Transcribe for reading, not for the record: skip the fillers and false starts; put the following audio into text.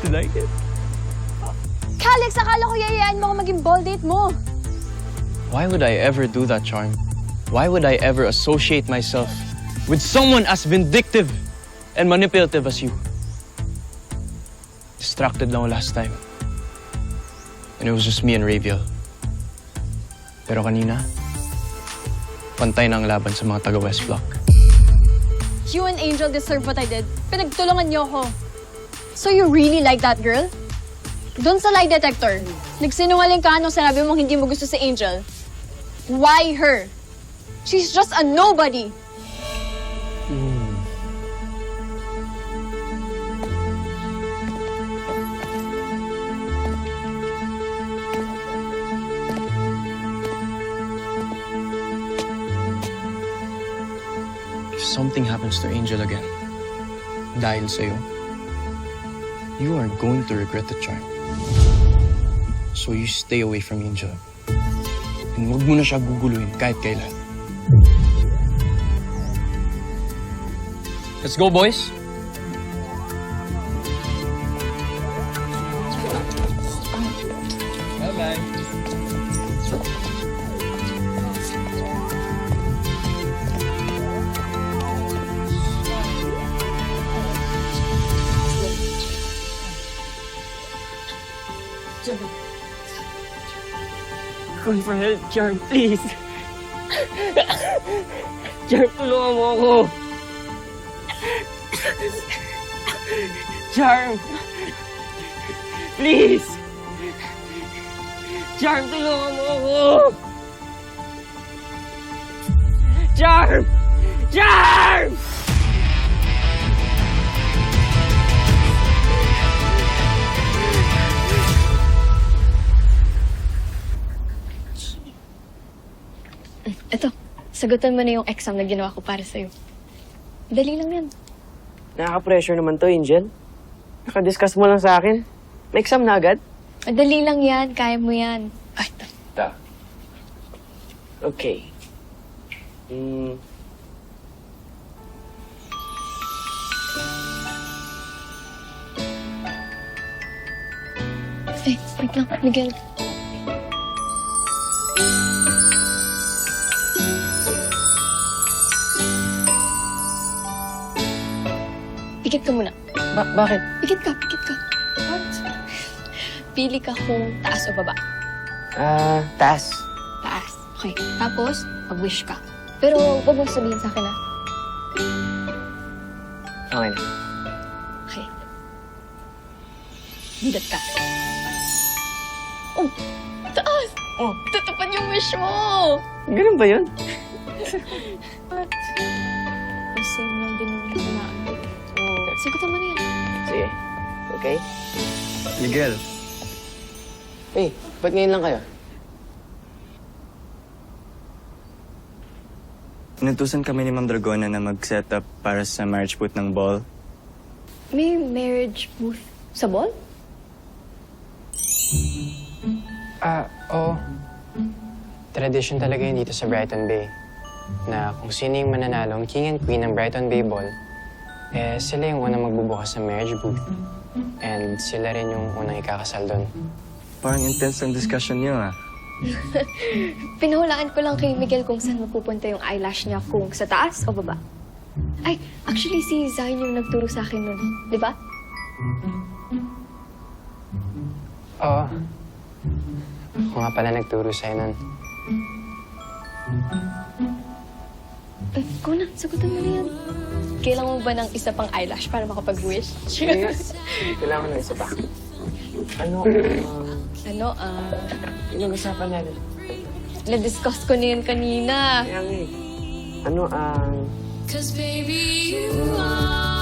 You like it? Calix, akala ko yayayain mo ako maging ball date mo. Why would I ever do that, Charm? Why would I ever associate myself with someone as vindictive and manipulative as you? Distracted lang ako last time. And it was just me and Raviel. Pero kanina, pantay na ang laban sa mga taga-West Block. You and Angel deserve what I did. Pinagtulungan niyo ako. So you really like that girl? Doon sa lie detector, nagsinungaling ka nung sinabi mong hindi mo gusto si Angel. Why her? She's just a nobody. If something happens to Angel again, dahil sa'yo, you are going to regret the Charm. So you stay away from Angel. And huwag mo na siya guguluhin kahit kailan. Let's go, boys! Bye-bye. Call for help, Charm, please. Charm, tulungan mo ako. Charm. Please. Charm, tulungan mo ako. Charm! Charm! Eto, sagutan mo na yung exam na ginawa ko para sa'yo. Dali lang yan. Nakaka-pressure naman to, Angel. Nakadiscuss mo lang sa akin. May exam na agad? Madali lang yan, kaya mo yan. Ay, Okay. wait lang, Miguel. Pikit ka muna. Bakit? Pikit ka. What? Pili ka kung taas o baba. Taas. Taas. Okay. Tapos, mag-wish ka. Pero, huwag mo sabihin sa akin, ha? Okay na. Okay. Bidat ka. Oh! Taas! Oh. Tutupad yung wish mo! Ganun ba yun? Kasi lang din yung hinaan. Sagutan mo na yan. Sige. Okay? Miguel, Hey, ba't ngayon lang kayo? Inutusan kami ni Ma'am Dragona na mag-set up para sa marriage booth ng ball. May marriage booth sa ball? Oo. Tradition talaga yun dito sa Brighton Bay. Na kung sino yung mananalong king and queen ng Brighton Bay Ball, eh sila yung unang magbubukas sa marriage booth. And sila rin yung unang ikakasal doon. Parang intense ang discussion niyo, ah. Pinahulaan ko lang kay Miguel kung saan mapupunta yung eyelash niya, kung sa taas o baba. Ay, actually si Zayn yung nagturo sa akin nun, di ba? Oo. Ako nga pala nagturo sa'yo nun. Ikaw na, sagutan mo na yan. Kailangan mo ba ng isa pang eyelash para makapag-wish? Yes. Kailangan na isa pa. Ano usapan natin? Na-discuss ko na yan kanina. Kaya nga eh. Ano, Cause baby, you are